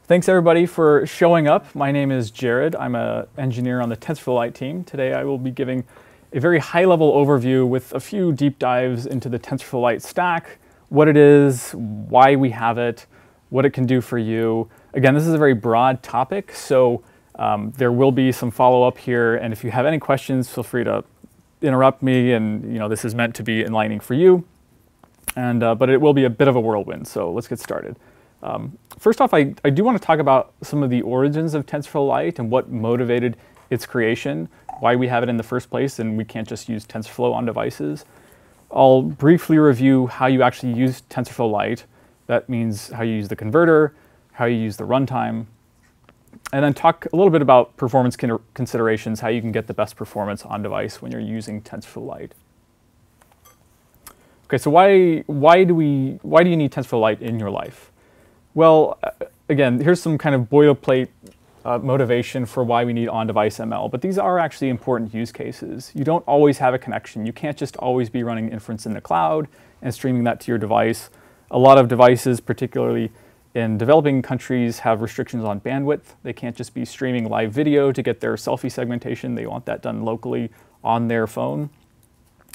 Thanks everybody for showing up. My name is Jared. I'm an engineer on the TensorFlow Lite team. Today I will be giving a very high-level overview with a few deep dives into the TensorFlow Lite stack, what it is, why we have it, what it can do for you. Again, this is a very broad topic, so there will be some follow-up here, and if you have any questions, feel free to interrupt me, and this is meant to be enlightening for you. But it will be a bit of a whirlwind, so let's get started. First off, I do want to talk about some of the origins of TensorFlow Lite and what motivated its creation, why we have it in the first place, and we can't just use TensorFlow on devices. I'll briefly review how you actually use TensorFlow Lite. That means how you use the converter, how you use the runtime, and then talk a little bit about performance considerations, how you can get the best performance on device when you're using TensorFlow Lite. Okay, so why do you need TensorFlow Lite in your life? Well, again, here's some kind of boilerplate motivation for why we need on-device ML, but these are actually important use cases. You don't always have a connection. You can't just always be running inference in the cloud and streaming that to your device. A lot of devices, particularly in developing countries, have restrictions on bandwidth. They can't just be streaming live video to get their selfie segmentation. They want that done locally on their phone.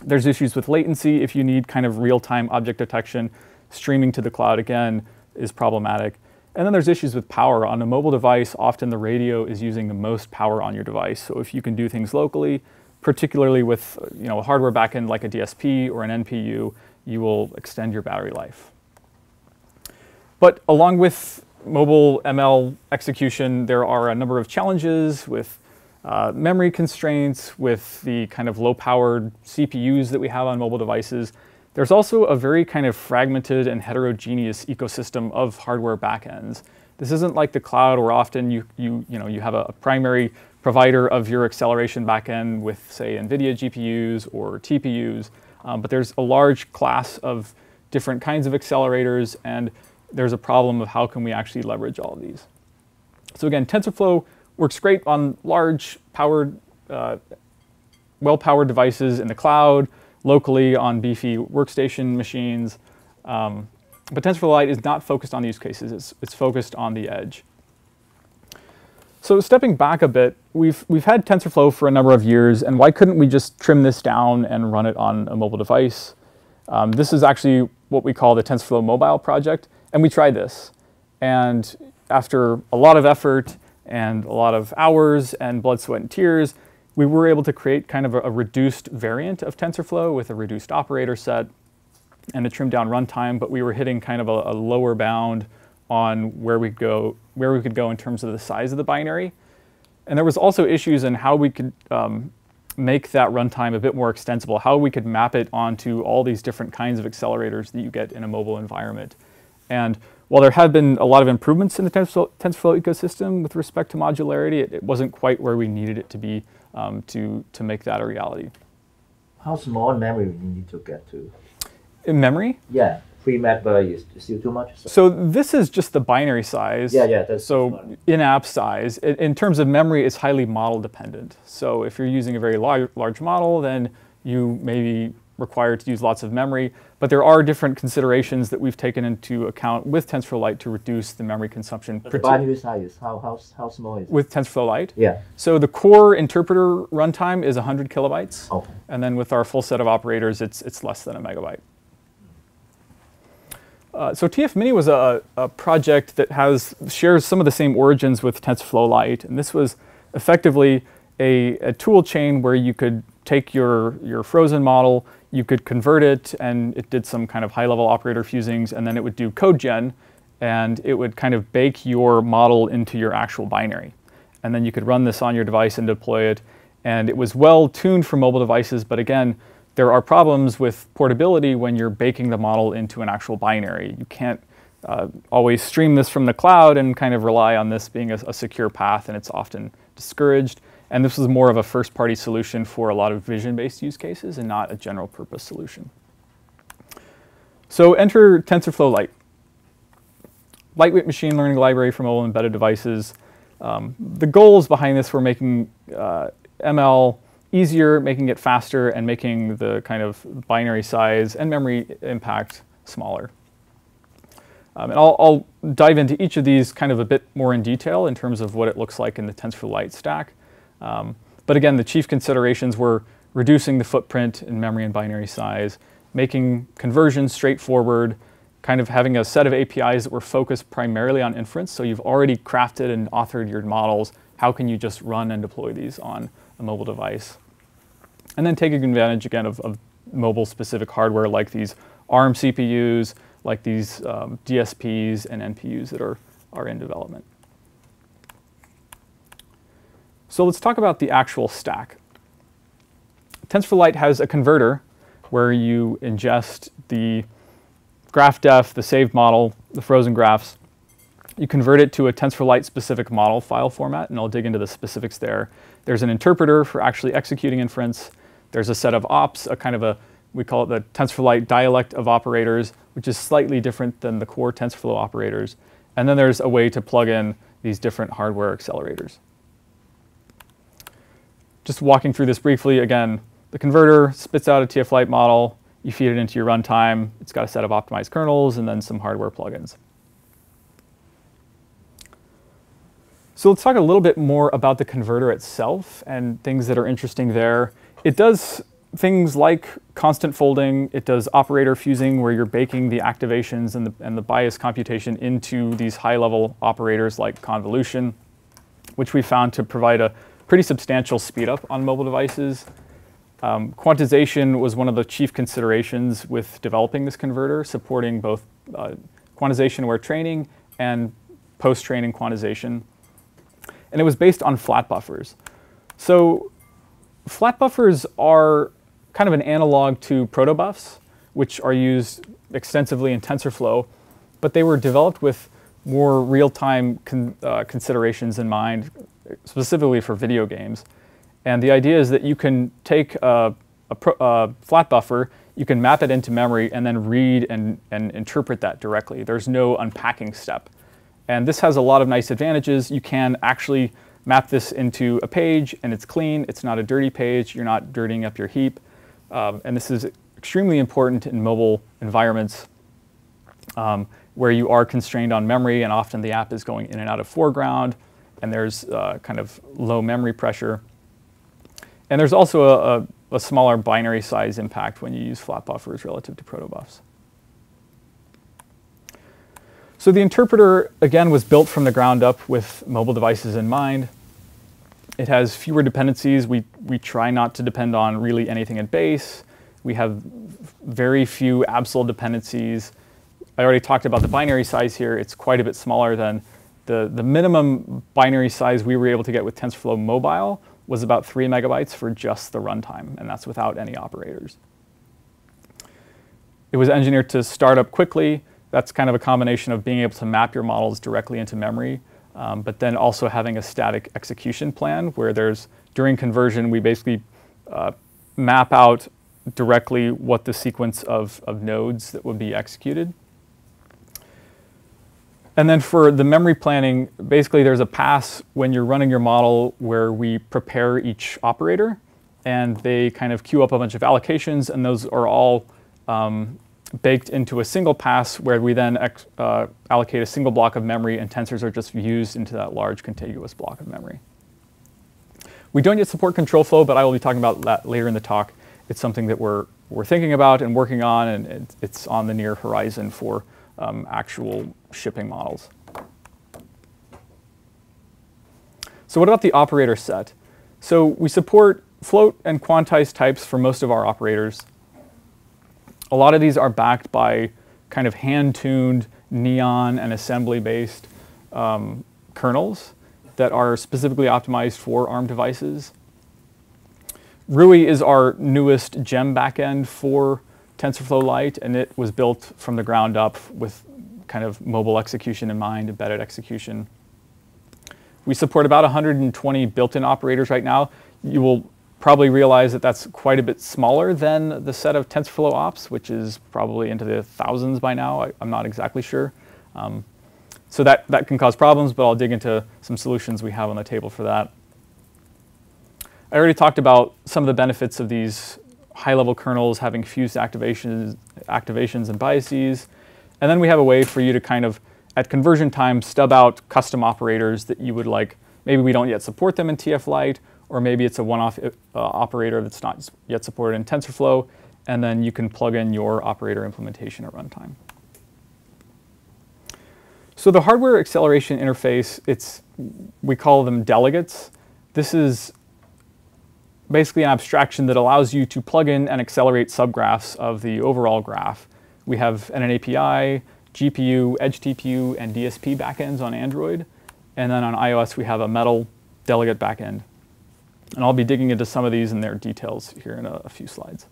There's issues with latency. If you need kind of real-time object detection, streaming to the cloud, again, is problematic. And then there's issues with power. On a mobile device, often the radio is using the most power on your device. So if you can do things locally, particularly with a hardware backend like a DSP or an NPU, you will extend your battery life. But along with mobile ML execution, there are a number of challenges with memory constraints, with the kind of low-powered CPUs that we have on mobile devices. There's also a very kind of fragmented and heterogeneous ecosystem of hardware backends. This isn't like the cloud where often you have a primary provider of your acceleration backend with, say, NVIDIA GPUs or TPUs, but there's a large class of different kinds of accelerators, and there's a problem of how can we actually leverage all of these. So again, TensorFlow works great on large powered, well-powered devices in the cloud, locally on beefy workstation machines. But TensorFlow Lite is not focused on use cases. It's focused on the edge. So stepping back a bit, we've had TensorFlow for a number of years, and why couldn't we just trim this down and run it on a mobile device? This is actually what we call the TensorFlow Mobile project, and we tried this. And after a lot of effort and a lot of hours and blood, sweat, and tears, we were able to create kind of a reduced variant of TensorFlow with a reduced operator set and a trimmed down runtime, but we were hitting kind of a lower bound on where we could go in terms of the size of the binary. And there was also issues in how we could make that runtime a bit more extensible, how we could map it onto all these different kinds of accelerators that you get in a mobile environment. And while there have been a lot of improvements in the TensorFlow ecosystem with respect to modularity, it wasn't quite where we needed it to be to make that a reality. How small memory we need to get to? In memory? Yeah, pre-map is still too much. So this is just the binary size. Yeah, that's so in-app size. In terms of memory, it's highly model dependent. So if you're using a very large model, then you may be required to use lots of memory. But there are different considerations that we've taken into account with TensorFlow Lite to reduce the memory consumption. The binary size, how small is it? With TensorFlow Lite? Yeah. So the core interpreter runtime is 100 kilobytes. Okay. And then with our full set of operators, it's less than a megabyte. So TFMini was a project that shares some of the same origins with TensorFlow Lite. And this was effectively a tool chain where you could take your frozen model, you could convert it, and it did some kind of high-level operator fusings, and then it would do code gen, and it would kind of bake your model into your actual binary. And then you could run this on your device and deploy it. And it was well tuned for mobile devices, but again, there are problems with portability when you're baking the model into an actual binary. You can't always stream this from the cloud and kind of rely on this being a secure path, and it's often discouraged. And this was more of a first-party solution for a lot of vision-based use cases and not a general-purpose solution. So enter TensorFlow Lite. Lightweight machine learning library for mobile embedded devices. The goals behind this were making ML easier, making it faster, and making the kind of binary size and memory impact smaller. And I'll dive into each of these kind of a bit more in detail in terms of what it looks like in the TensorFlow Lite stack. But again, the chief considerations were reducing the footprint in memory and binary size, making conversions straightforward, kind of having a set of APIs that were focused primarily on inference. So you've already crafted and authored your models. How can you just run and deploy these on a mobile device? And then taking advantage, again, of mobile-specific hardware like these ARM CPUs, like these DSPs and NPUs that are in development. So let's talk about the actual stack. TensorFlow Lite has a converter where you ingest the graph def, the saved model, the frozen graphs. You convert it to a TensorFlow Lite specific model file format, and I'll dig into the specifics there. There's an interpreter for actually executing inference. There's a set of ops, a kind of we call it the TensorFlow Lite dialect of operators, which is slightly different than the core TensorFlow operators. And then there's a way to plug in these different hardware accelerators. Just walking through this briefly, again, the converter spits out a TF Lite model. You feed it into your runtime. It's got a set of optimized kernels and then some hardware plugins. So let's talk a little bit more about the converter itself and things that are interesting there. It does things like constant folding. It does operator fusing, where you're baking the activations and the bias computation into these high-level operators like convolution, which we found to provide a pretty substantial speed up on mobile devices. Quantization was one of the chief considerations with developing this converter, supporting both quantization aware training and post-training quantization. And it was based on flat buffers. So flat buffers are kind of an analog to protobufs, which are used extensively in TensorFlow, but they were developed with more real-time considerations in mind, specifically for video games. And the idea is that you can take a flat buffer, you can map it into memory, and then read and interpret that directly. There's no unpacking step. And this has a lot of nice advantages. You can actually map this into a page, and it's clean. It's not a dirty page. You're not dirtying up your heap. And this is extremely important in mobile environments where you are constrained on memory, and often the app is going in and out of foreground, and there's kind of low memory pressure. And there's also a smaller binary size impact when you use flat buffers relative to protobufs. So the interpreter, again, was built from the ground up with mobile devices in mind. It has fewer dependencies. We try not to depend on really anything in base. We have very few absol dependencies. I already talked about the binary size here. It's quite a bit smaller than the minimum binary size we were able to get with TensorFlow Mobile was about 3 megabytes for just the runtime, and that's without any operators. It was engineered to start up quickly. That's kind of a combination of being able to map your models directly into memory, but then also having a static execution plan where during conversion, we basically map out directly what the sequence of nodes that would be executed. And then for the memory planning, basically there's a pass when you're running your model where we prepare each operator, and they kind of queue up a bunch of allocations, and those are all baked into a single pass where we then allocate a single block of memory, and tensors are just used into that large contiguous block of memory. We don't yet support control flow, but I will be talking about that later in the talk. It's something that we're thinking about and working on, and it's on the near horizon for actual shipping models. So what about the operator set? So we support float and quantized types for most of our operators. A lot of these are backed by kind of hand-tuned neon and assembly-based kernels that are specifically optimized for ARM devices. Rui is our newest gem backend for TensorFlow Lite, and it was built from the ground up with kind of mobile execution in mind, embedded execution. We support about 120 built-in operators right now. You will probably realize that that's quite a bit smaller than the set of TensorFlow ops, which is probably into the thousands by now. I'm not exactly sure. So that can cause problems, but I'll dig into some solutions we have on the table for that. I already talked about some of the benefits of these high-level kernels having fused activations and biases. And then we have a way for you to kind of, at conversion time, stub out custom operators that you would like. Maybe we don't yet support them in TF Lite, or maybe it's a one-off operator that's not yet supported in TensorFlow, and then you can plug in your operator implementation at runtime. So the hardware acceleration interface, we call them delegates. This is basically an abstraction that allows you to plug in and accelerate subgraphs of the overall graph. We have NNAPI, GPU, Edge TPU, and DSP backends on Android. And then on iOS, we have a Metal delegate backend. And I'll be digging into some of these in their details here in a few slides.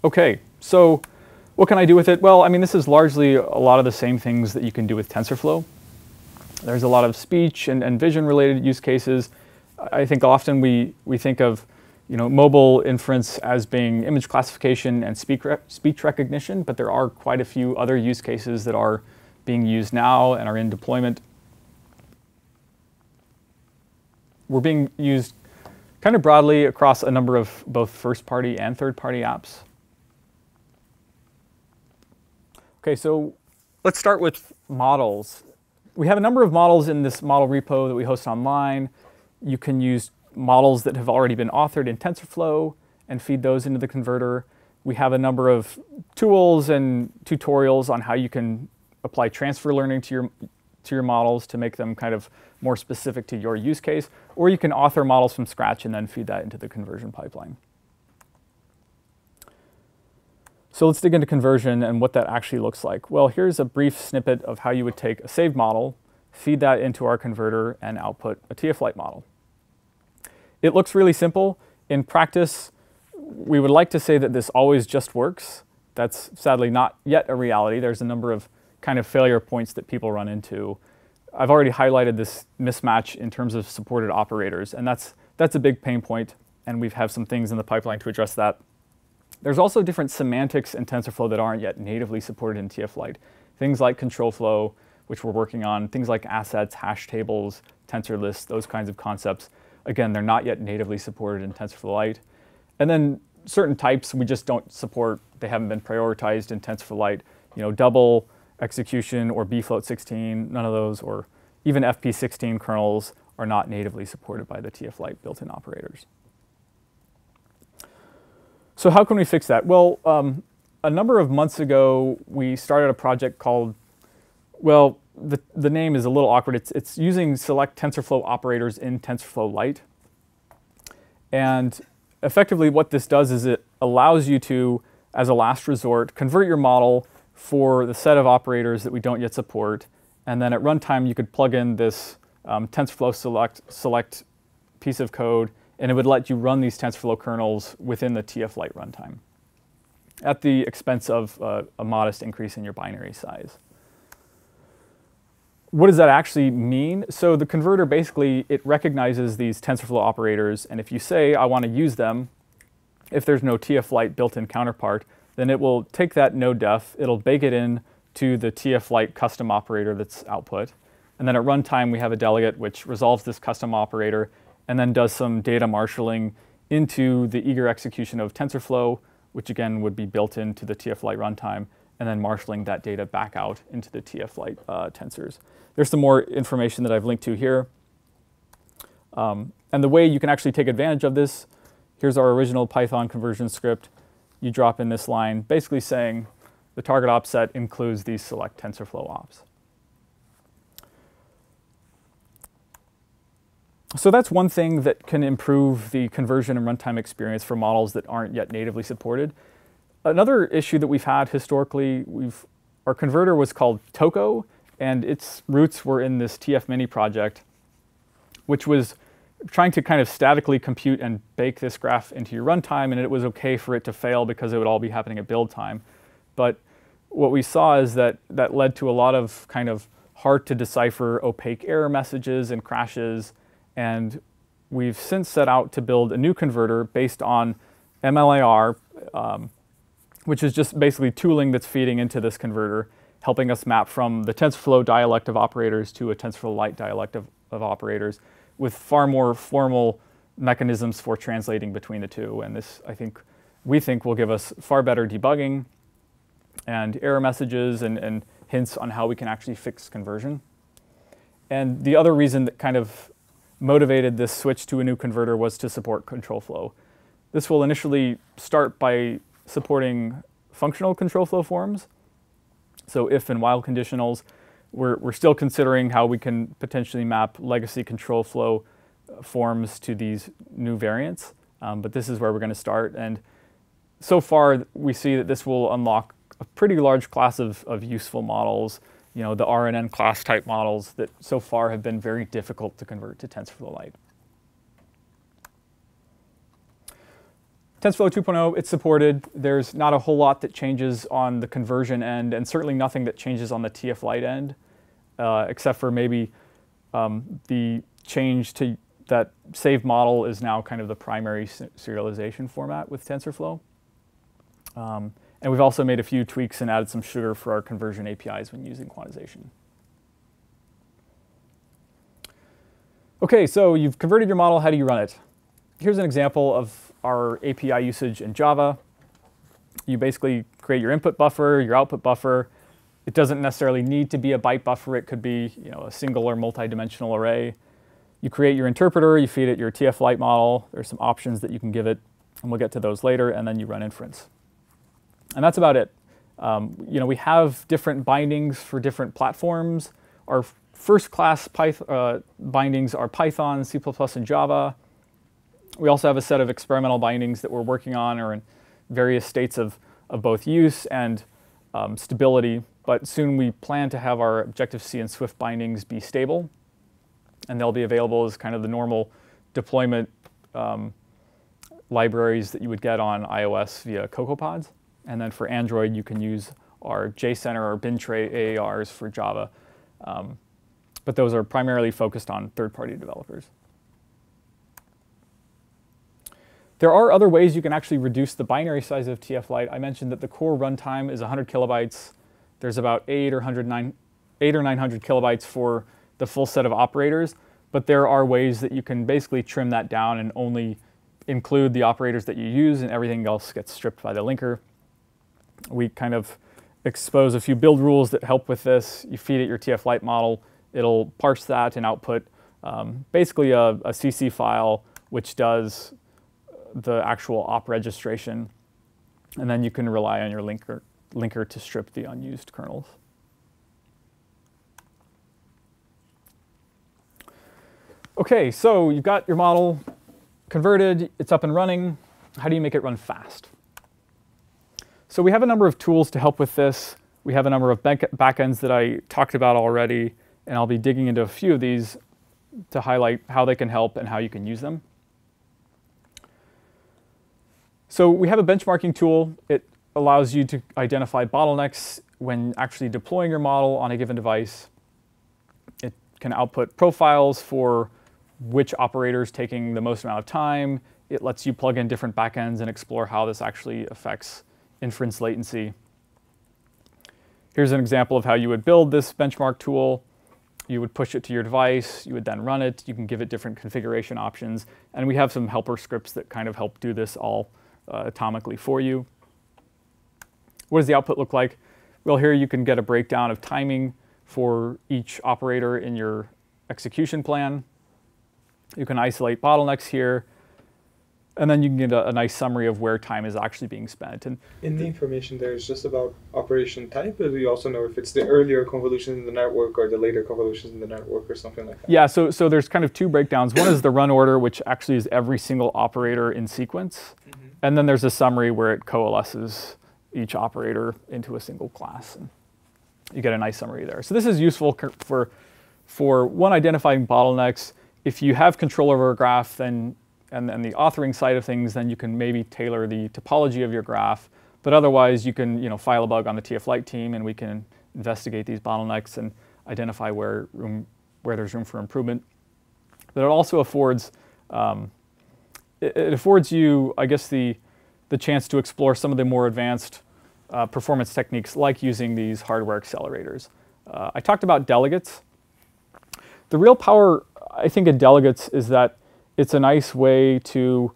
OK, so what can I do with it? Well, I mean, this is largely a lot of the same things that you can do with TensorFlow. There's a lot of speech and vision-related use cases. I think often we think of mobile inference as being image classification and speech recognition, but there are quite a few other use cases that are being used now and are in deployment. We're being used kind of broadly across a number of both first-party and third-party apps. OK, so let's start with models. We have a number of models in this model repo that we host online. You can use models that have already been authored in TensorFlow and feed those into the converter. We have a number of tools and tutorials on how you can apply transfer learning to your models to make them kind of more specific to your use case. Or you can author models from scratch and then feed that into the conversion pipeline. So let's dig into conversion and what that actually looks like. Well, here's a brief snippet of how you would take a saved model, feed that into our converter, and output a TF Lite model. It looks really simple. In practice, we would like to say that this always just works. That's sadly not yet a reality. There's a number of kind of failure points that people run into. I've already highlighted this mismatch in terms of supported operators, and that's a big pain point, and we have some things in the pipeline to address that. There's also different semantics in TensorFlow that aren't yet natively supported in TF Lite. Things like control flow, which we're working on, things like assets, hash tables, tensor lists, those kinds of concepts. Again, they're not yet natively supported in TensorFlow Lite. And then certain types we just don't support. They haven't been prioritized in TensorFlow Lite. Double execution or bfloat16, none of those, or even FP16 kernels are not natively supported by the TF Lite built-in operators. So how can we fix that? Well, a number of months ago, we started a project called, well, the name is a little awkward. It's using select TensorFlow operators in TensorFlow Lite. And effectively what this does is it allows you to, as a last resort, convert your model for the set of operators that we don't yet support. And then at runtime, you could plug in this TensorFlow select piece of code, and it would let you run these TensorFlow kernels within the TF Lite runtime at the expense of a modest increase in your binary size. What does that actually mean? So the converter basically, it recognizes these TensorFlow operators, and if you say, I want to use them, if there's no TF Lite built-in counterpart, then it will take that no def, it'll bake it in to the TF Lite custom operator that's output. And then at runtime, we have a delegate which resolves this custom operator and then does some data marshalling into the eager execution of TensorFlow, which again would be built into the TF Lite runtime, and then marshalling that data back out into the TF Lite tensors. There's some more information that I've linked to here. And the way you can actually take advantage of this, here's our original Python conversion script. You drop in this line basically saying the target op set includes these select TensorFlow ops. So that's one thing that can improve the conversion and runtime experience for models that aren't yet natively supported. Another issue that we've had historically, our converter was called Toko, and its roots were in this TF-Mini project, which was trying to kind of statically compute and bake this graph into your runtime, and it was OK for it to fail because it would all be happening at build time. But what we saw is that that led to a lot of kind of hard to decipher opaque error messages and crashes. And we've since set out to build a new converter based on MLAR, which is just basically tooling that's feeding into this converter, helping us map from the TensorFlow dialect of operators to a TensorFlow Lite dialect of operators with far more formal mechanisms for translating between the two. And this, we think will give us far better debugging and error messages and hints on how we can actually fix conversion. And the other reason that kind of motivated this switch to a new converter was to support control flow. This will initially start by supporting functional control flow forms. So if and while conditionals, we're still considering how we can potentially map legacy control flow forms to these new variants. But this is where we're going to start. And so far, we see that this will unlock a pretty large class of useful models, the RNN class type models that so far have been very difficult to convert to TensorFlow Lite. TensorFlow 2.0, it's supported. There's not a whole lot that changes on the conversion end, and certainly nothing that changes on the TF Lite end, except for maybe the change to that saved model is now kind of the primary serialization format with TensorFlow. And we've also made a few tweaks and added some sugar for our conversion APIs when using quantization. OK, so you've converted your model. How do you run it? Here's an example of our API usage in Java. You basically create your input buffer, your output buffer. It doesn't necessarily need to be a byte buffer. It could be a single or multi-dimensional array. You create your interpreter. You feed it your TF Lite model. There's some options that you can give it, and we'll get to those later. And then you run inference. And that's about it. We have different bindings for different platforms. Our first class bindings are Python, C++, and Java. We also have a set of experimental bindings that we're working on or in various states of both use and stability. But soon we plan to have our Objective-C and Swift bindings be stable. And they'll be available as kind of the normal deployment libraries that you would get on iOS via CocoaPods. And then for Android, you can use our JCenter or BinTray AARs for Java. But those are primarily focused on third-party developers. There are other ways you can actually reduce the binary size of TF Lite. I mentioned that the core runtime is 100 kilobytes. There's about 800 or 900 kilobytes for the full set of operators. But there are ways that you can basically trim that down and only include the operators that you use, and everything else gets stripped by the linker. We kind of expose a few build rules that help with this. You feed it your TF Lite model. It'll parse that and output basically a CC file, which does the actual op registration. And then you can rely on your linker to strip the unused kernels. OK, so you've got your model converted. It's up and running. How do you make it run fast? So we have a number of tools to help with this. We have a number of backends that I talked about already. And I'll be digging into a few of these to highlight how they can help and how you can use them. So we have a benchmarking tool. It allows you to identify bottlenecks when actually deploying your model on a given device. It can output profiles for which operator is taking the most amount of time. It lets you plug in different backends and explore how this actually affects inference latency. Here's an example of how you would build this benchmark tool. You would push it to your device. You would then run it. You can give it different configuration options. And we have some helper scripts that kind of help do this all atomically for you. What does the output look like? Well, here you can get a breakdown of timing for each operator in your execution plan. You can isolate bottlenecks here. And then you can get a nice summary of where time is actually being spent. And in the information there is just about operation type, or do you also know if it's the earlier convolutions in the network or the later convolutions in the network or something like that? Yeah, so there's kind of two breakdowns. One is the run order, which actually is every single operator in sequence. Mm-hmm. And then there's a summary where it coalesces each operator into a single class. And you get a nice summary there. So this is useful for one, identifying bottlenecks. If you have control over a graph, then and the authoring side of things, then you can maybe tailor the topology of your graph. But otherwise, you can file a bug on the TF Lite team, and we can investigate these bottlenecks and identify where there's room for improvement. But it also affords it affords you, I guess, the chance to explore some of the more advanced performance techniques, like using these hardware accelerators. I talked about delegates. The real power, I think, in delegates is that it's a nice way to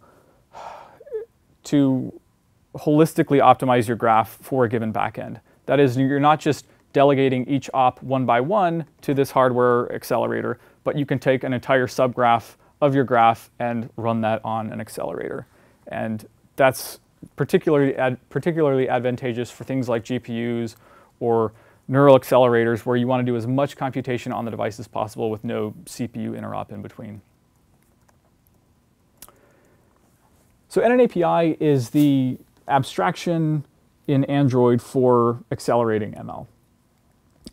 holistically optimize your graph for a given backend. That is, you're not just delegating each op one by one to this hardware accelerator, but you can take an entire subgraph of your graph and run that on an accelerator. And that's particularly advantageous for things like GPUs or neural accelerators, where you want to do as much computation on the device as possible with no CPU interop in between. So NNAPI is the abstraction in Android for accelerating ML.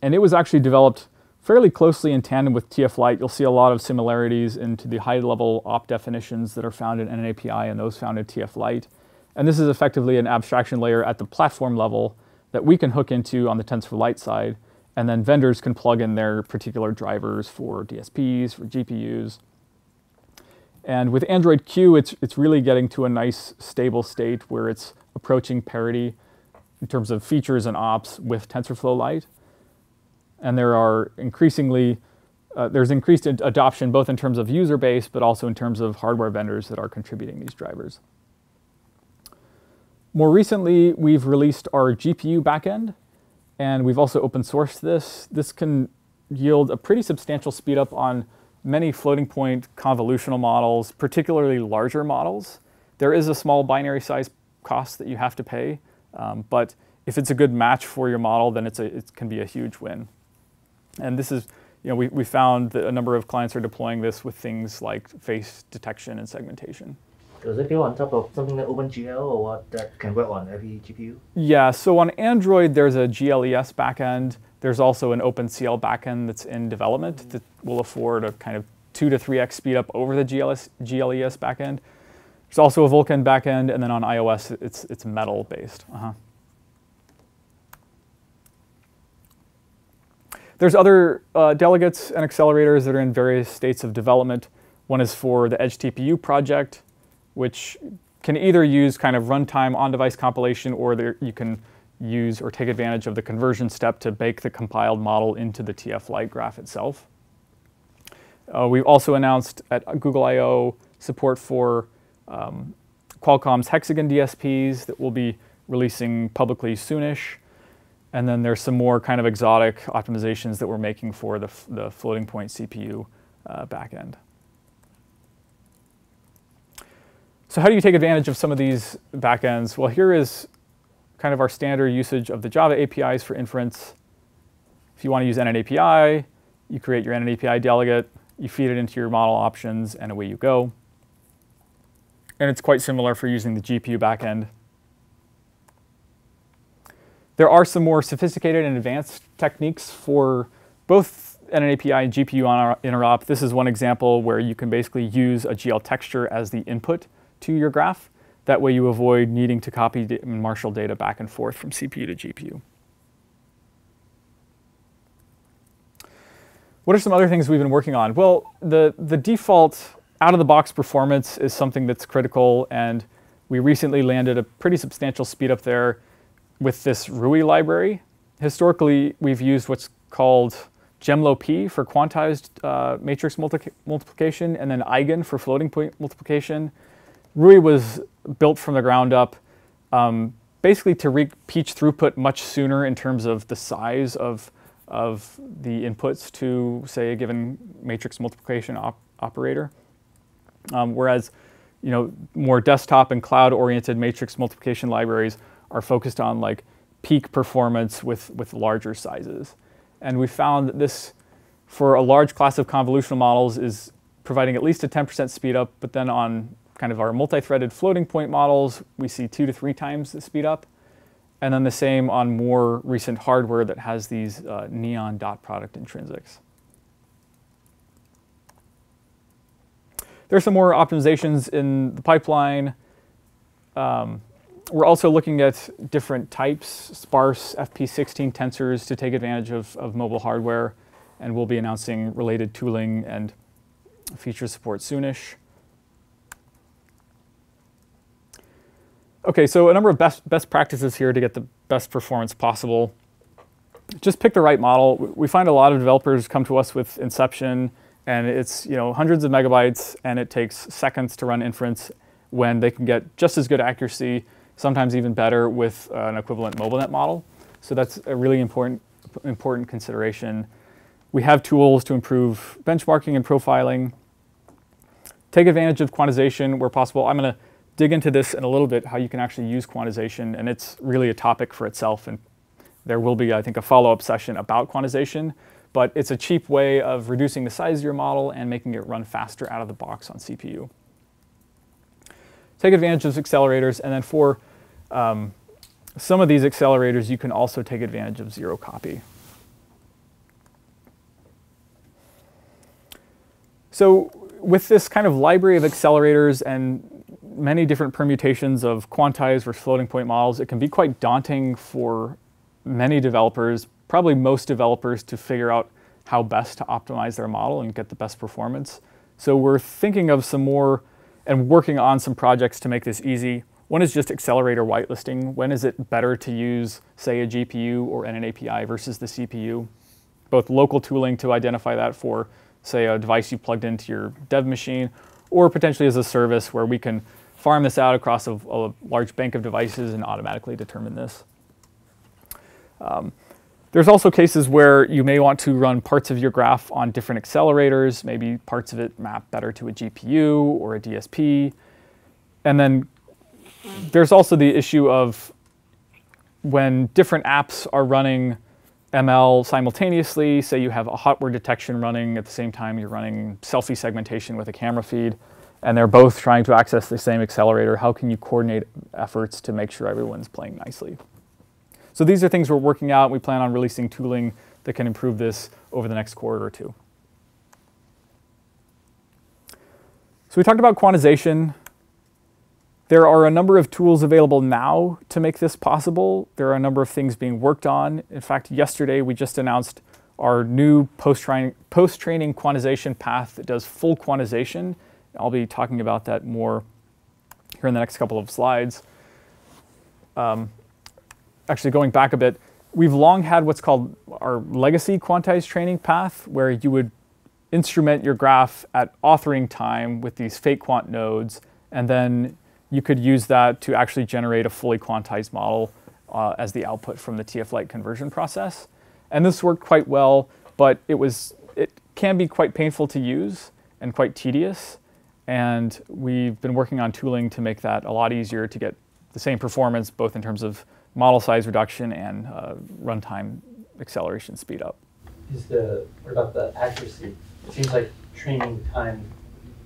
And it was actually developed fairly closely in tandem with TF Lite. You'll see a lot of similarities into the high-level op definitions that are found in NNAPI and those found in TF Lite. And this is effectively an abstraction layer at the platform level that we can hook into on the TensorFlow Lite side, and then vendors can plug in their particular drivers for DSPs, for GPUs. And with Android Q, it's really getting to a nice stable state where it's approaching parity in terms of features and ops with TensorFlow Lite. And there are there's increased adoption both in terms of user base, but also in terms of hardware vendors that are contributing these drivers. More recently, we've released our GPU backend, and we've also open sourced this. This can yield a pretty substantial speed up on many floating point convolutional models, particularly larger models. There is a small binary size cost that you have to pay, but if it's a good match for your model, then it can be a huge win. And this is, we found that a number of clients are deploying this with things like face detection and segmentation. Does it go on top of something like OpenGL or what that can work on every GPU? Yeah, so on Android, there's a GLES backend. There's also an OpenCL backend that's in development that will afford a kind of 2 to 3x speed up over the GLES backend. There's also a Vulkan backend, and then on iOS, it's Metal based. There's other delegates and accelerators that are in various states of development. One is for the Edge TPU project, which can either use kind of runtime on-device compilation, or you can use or take advantage of the conversion step to bake the compiled model into the TF Lite graph itself. We've also announced at Google I/O support for Qualcomm's Hexagon DSPs that we'll be releasing publicly soonish. And then there's some more kind of exotic optimizations that we're making for the floating point CPU backend. So how do you take advantage of some of these backends? Well, here is kind of our standard usage of the Java APIs for inference. If you want to use NNAPI, you create your NNAPI delegate, you feed it into your model options, and away you go. And it's quite similar for using the GPU backend. There are some more sophisticated and advanced techniques for both NNAPI and GPU interop. This is one example where you can basically use a GL texture as the input to your graph. That way you avoid needing to copy and marshal data back and forth from CPU to GPU. What are some other things we've been working on? Well, the default out-of-the-box performance is something that's critical, and we recently landed a pretty substantial speed up there with this RUI library. Historically, we've used what's called GemLoP for quantized matrix multiplication, and then Eigen for floating point multiplication. RUI was built from the ground up basically to reach throughput much sooner in terms of the size of the inputs to, say, a given matrix multiplication operator. Whereas, more desktop and cloud-oriented matrix multiplication libraries are focused on like peak performance with larger sizes. And we found that this, for a large class of convolutional models, is providing at least a 10% speed up, but then on kind of our multi-threaded floating point models, we see 2 to 3 times the speed up. And then the same on more recent hardware that has these neon dot product intrinsics. There's some more optimizations in the pipeline. We're also looking at different types, sparse FP16 tensors to take advantage of mobile hardware, and we'll be announcing related tooling and feature support soonish. Okay, so a number of best practices here to get the best performance possible. Just pick the right model. We find a lot of developers come to us with Inception, and it's hundreds of megabytes, and it takes seconds to run inference when they can get just as good accuracy, sometimes even better, with an equivalent MobileNet model. So that's a really important consideration. We have tools to improve benchmarking and profiling. Take advantage of quantization where possible. I'm going to dig into this in a little bit, how you can actually use quantization, and it's really a topic for itself. And there will be, I think, a follow-up session about quantization, but it's a cheap way of reducing the size of your model and making it run faster out of the box on CPU. Take advantage of accelerators, and then for some of these accelerators, you can also take advantage of zero copy. So with this kind of library of accelerators and many different permutations of quantized versus floating point models, it can be quite daunting for many developers, probably most developers, to figure out how best to optimize their model and get the best performance. So we're thinking of some more and working on some projects to make this easy. One is just accelerator whitelisting. When is it better to use, say, a GPU or NNAPI versus the CPU? Both local tooling to identify that for, say, a device you plugged into your dev machine, or potentially as a service where we can farm this out across a large bank of devices and automatically determine this. There's also cases where you may want to run parts of your graph on different accelerators. Maybe parts of it map better to a GPU or a DSP. And then there's also the issue of when different apps are running ML simultaneously. Say you have a hotware detection running at the same time you're running selfie segmentation with a camera feed, and they're both trying to access the same accelerator. How can you coordinate efforts to make sure everyone's playing nicely? So these are things we're working out. We plan on releasing tooling that can improve this over the next quarter or two. So we talked about quantization. There are a number of tools available now to make this possible. There are a number of things being worked on. In fact, yesterday we just announced our new post-training quantization path that does full quantization. I'll be talking about that more here in the next couple of slides. Actually, going back a bit, we've long had what's called our legacy quantized training path, where you would instrument your graph at authoring time with these fake quant nodes, and then you could use that to actually generate a fully quantized model as the output from the TF Lite conversion process. And this worked quite well, but it can be quite painful to use and quite tedious. And we've been working on tooling to make that a lot easier to get the same performance, both in terms of model size reduction and runtime acceleration speed up. What about the accuracy? It seems like training time,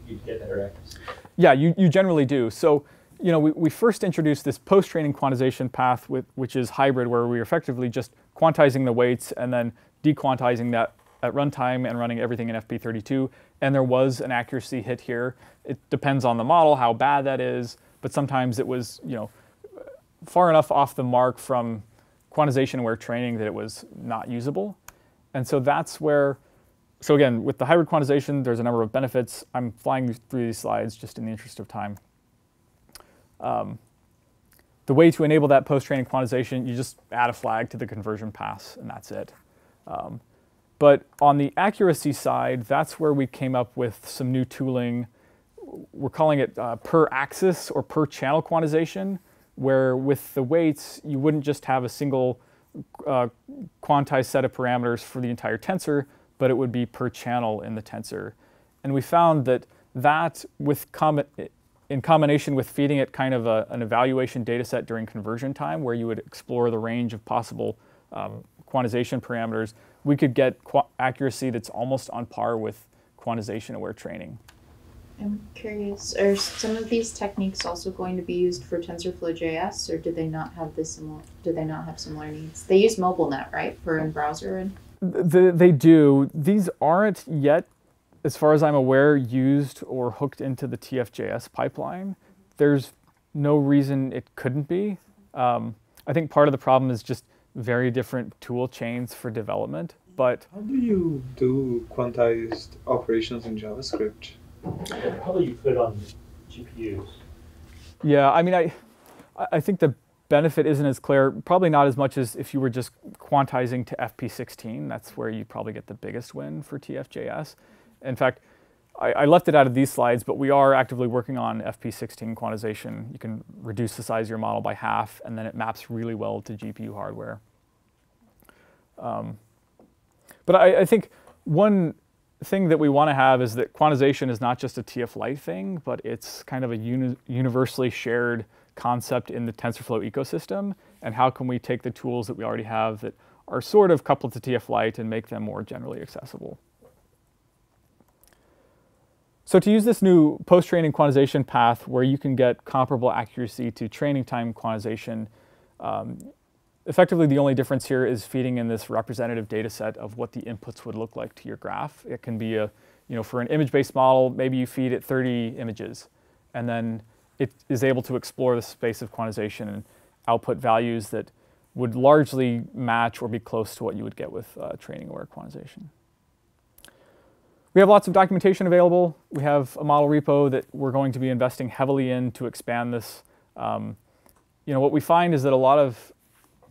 you'd get better accuracy. Yeah, you generally do. So, you know, we first introduced this post-training quantization path, which is hybrid, where we're effectively just quantizing the weights and then dequantizing that at runtime and running everything in FP32. And there was an accuracy hit here. It depends on the model, how bad that is, but sometimes it was, you know, far enough off the mark from quantization-aware training that it was not usable. And so that's where, so again, with the hybrid quantization, there's a number of benefits. I'm flying through these slides just in the interest of time. The way to enable that post-training quantization, you just add a flag to the conversion pass, and that's it. But on the accuracy side, that's where we came up with some new tooling. We're calling it per axis or per channel quantization, where with the weights, you wouldn't just have a single quantized set of parameters for the entire tensor, but it would be per channel in the tensor. And we found that in combination with feeding it kind of an evaluation data set during conversion time, where you would explore the range of possible quantization parameters, we could get accuracy that's almost on par with quantization-aware training. I'm curious, are some of these techniques also going to be used for TensorFlow JS, or do they not have similar needs? They use MobileNet, right, for in browser? And they do. These aren't yet, as far as I'm aware, used or hooked into the TFJS pipeline. There's no reason it couldn't be. I think part of the problem is just very different tool chains for development. But how do you do quantized operations in JavaScript? Probably you put on GPUs. Yeah, I mean, I think the benefit isn't as clear, probably not as much as if you were just quantizing to FP16. That's where you probably get the biggest win for TFJS. In fact, I left it out of these slides, but we are actively working on FP16 quantization. You can reduce the size of your model by half, and then it maps really well to GPU hardware. But I think one thing that we want to have is that quantization is not just a TF Lite thing, but it's kind of a universally shared concept in the TensorFlow ecosystem. And how can we take the tools that we already have that are sort of coupled to TF Lite and make them more generally accessible? So to use this new post-training quantization path where you can get comparable accuracy to training time quantization, effectively the only difference here is feeding in this representative data set of what the inputs would look like to your graph. It can be a, for an image-based model, maybe you feed it 30 images, and then it is able to explore the space of quantization and output values that would largely match or be close to what you would get with training-aware quantization. We have lots of documentation available. We have a model repo that we're going to be investing heavily in to expand this. What we find is that a lot of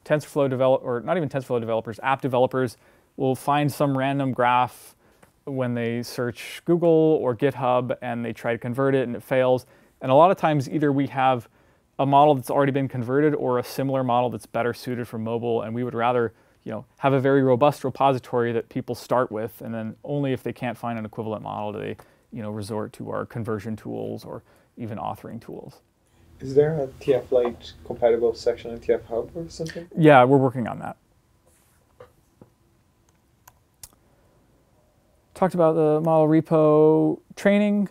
TensorFlow or not even TensorFlow developers, app developers will find some random graph when they search Google or GitHub and they try to convert it and it fails. And a lot of times either we have a model that's already been converted or a similar model that's better suited for mobile, and we would rather have a very robust repository that people start with, and then only if they can't find an equivalent model do they resort to our conversion tools or even authoring tools. Is there a TF Lite compatible section in TF Hub or something? Yeah, we're working on that. Talked about the model repo training.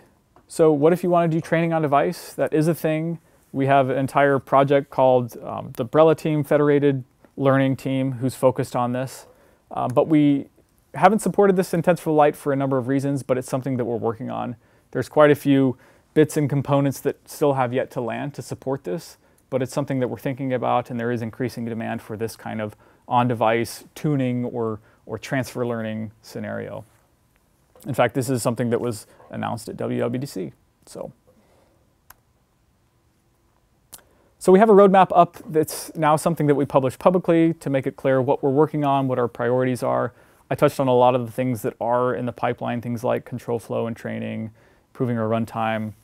So what if you want to do training on device? That is a thing. We have an entire project called the Brella Team Federated Learning Team who's focused on this. But we haven't supported this in TensorFlow Lite for a number of reasons, but it's something that we're working on. There's quite a few bits and components that still have yet to land to support this, but it's something that we're thinking about, and there is increasing demand for this kind of on-device tuning or transfer learning scenario. In fact, this is something that was announced at WWDC. So we have a roadmap up that's now something that we publish publicly to make it clear what we're working on, what our priorities are. I touched on a lot of the things that are in the pipeline, things like control flow and training, improving our runtime.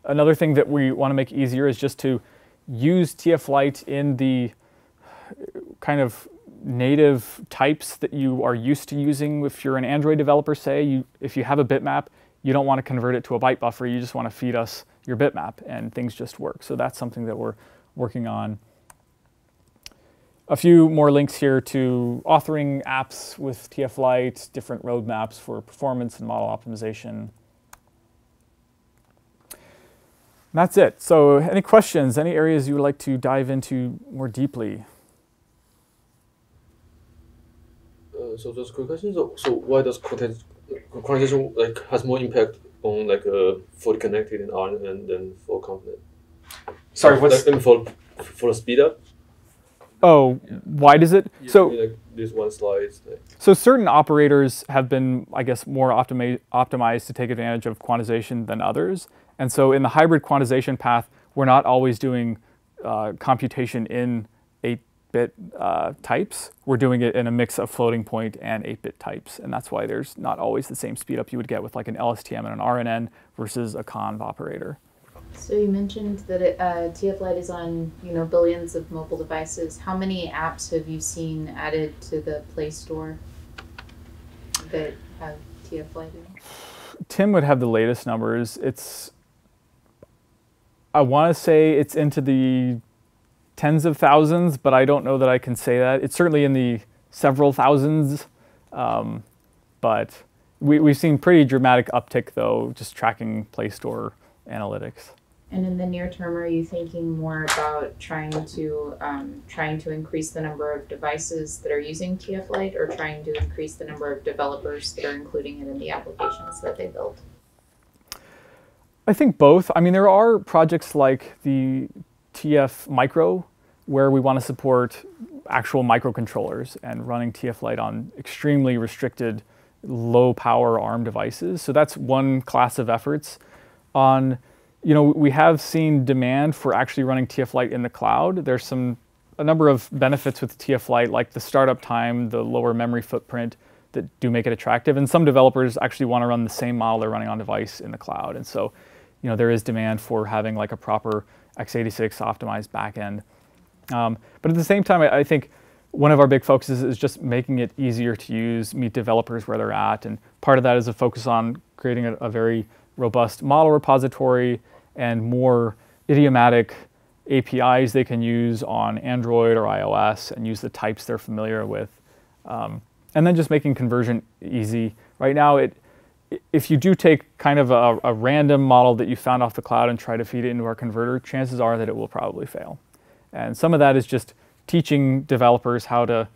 Another thing that we want to make easier is just to use TF Lite in the kind of native types that you are used to using. If you're an Android developer, say, if you have a bitmap, you don't want to convert it to a byte buffer, you just want to feed us your bitmap and things just work. So that's something that we're working on. A few more links here to authoring apps with TF Lite, different roadmaps for performance and model optimization. And that's it. So any questions, any areas you would like to dive into more deeply? So just a quick question. So why does quantization has more impact on fully connected in R and then for component? Sorry, what's for the speed up? Oh, why does it? Yeah, So this one slide. So certain operators have been, I guess, more optimized to take advantage of quantization than others. And so in the hybrid quantization path, we're not always doing computation in 8-bit types. We're doing it in a mix of floating point and 8-bit types. And that's why there's not always the same speed up you would get with like an LSTM and an RNN versus a conv operator. So you mentioned that TF Lite is on billions of mobile devices. How many apps have you seen added to the Play Store that have TF Lite in? Tim would have the latest numbers. I want to say it's into the tens of thousands, but I don't know that I can say that. It's certainly in the several thousands, but we've seen pretty dramatic uptick though, just tracking Play Store analytics. And in the near term, are you thinking more about trying to increase the number of devices that are using TF Lite, or trying to increase the number of developers that are including it in the applications that they build? I think both. I mean, there are projects like the TF Micro where we want to support actual microcontrollers and running TF Lite on extremely restricted low power ARM devices. So that's one class of efforts. We have seen demand for actually running TF Lite in the cloud. There's a number of benefits with TF Lite, like the startup time, the lower memory footprint, that do make it attractive. And some developers actually want to run the same model they're running on device in the cloud. And so, there is demand for having like a proper x86 optimized backend. But at the same time, I think one of our big focuses is just making it easier to use, meet developers where they're at. And part of that is a focus on creating a very robust model repository and more idiomatic APIs they can use on Android or iOS and use the types they're familiar with. And then just making conversion easy. Right now, if you do take kind of a random model that you found off the cloud and try to feed it into our converter, chances are that it will probably fail. And some of that is just teaching developers how to,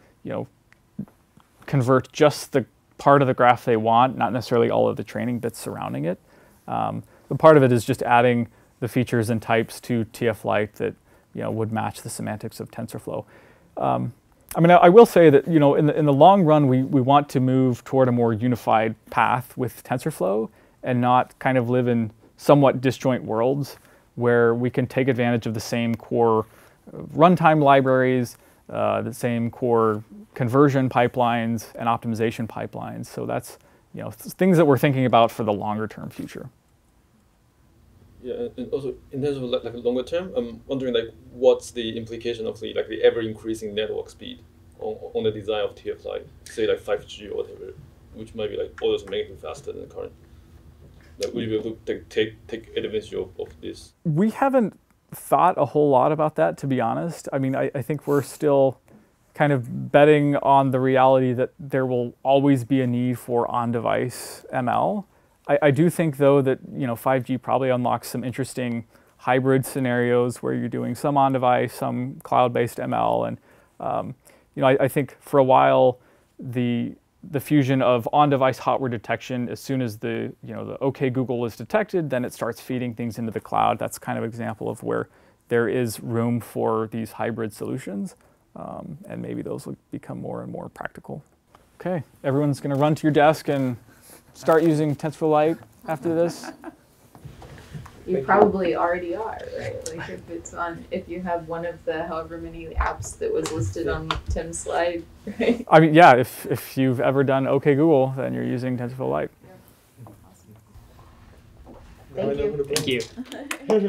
convert just the part of the graph they want, not necessarily all of the training bits surrounding it. But part of it is just adding the features and types to TF Lite that would match the semantics of TensorFlow. I mean, I will say that in the long run, we want to move toward a more unified path with TensorFlow and not kind of live in somewhat disjoint worlds where we can take advantage of the same core runtime libraries, the same core conversion pipelines and optimization pipelines. So that's things that we're thinking about for the longer term future. Yeah, and also in terms of like longer term, I'm wondering what's the implication of the ever increasing network speed on the design of TF Lite, say 5G or whatever, which might be orders of magnitude faster than the current. Will you be able to take advantage of this? We haven't thought a whole lot about that, to be honest. I mean, I think we're still kind of betting on the reality that there will always be a need for on-device ML. I do think, though, that 5G probably unlocks some interesting hybrid scenarios where you're doing some on-device, some cloud-based ML, and I think for a while the fusion of on-device hardware detection, as soon as the OK Google is detected, then it starts feeding things into the cloud. That's kind of an example of where there is room for these hybrid solutions, and maybe those will become more and more practical. Okay, everyone's going to run to your desk and start using TensorFlow Lite after this. You probably already are, right? If you have one of the however many apps that was listed on Tim's slide, right? I mean, yeah, if you've ever done OK Google, then you're using TensorFlow Lite. Yeah. Awesome. Thank you. Thank you.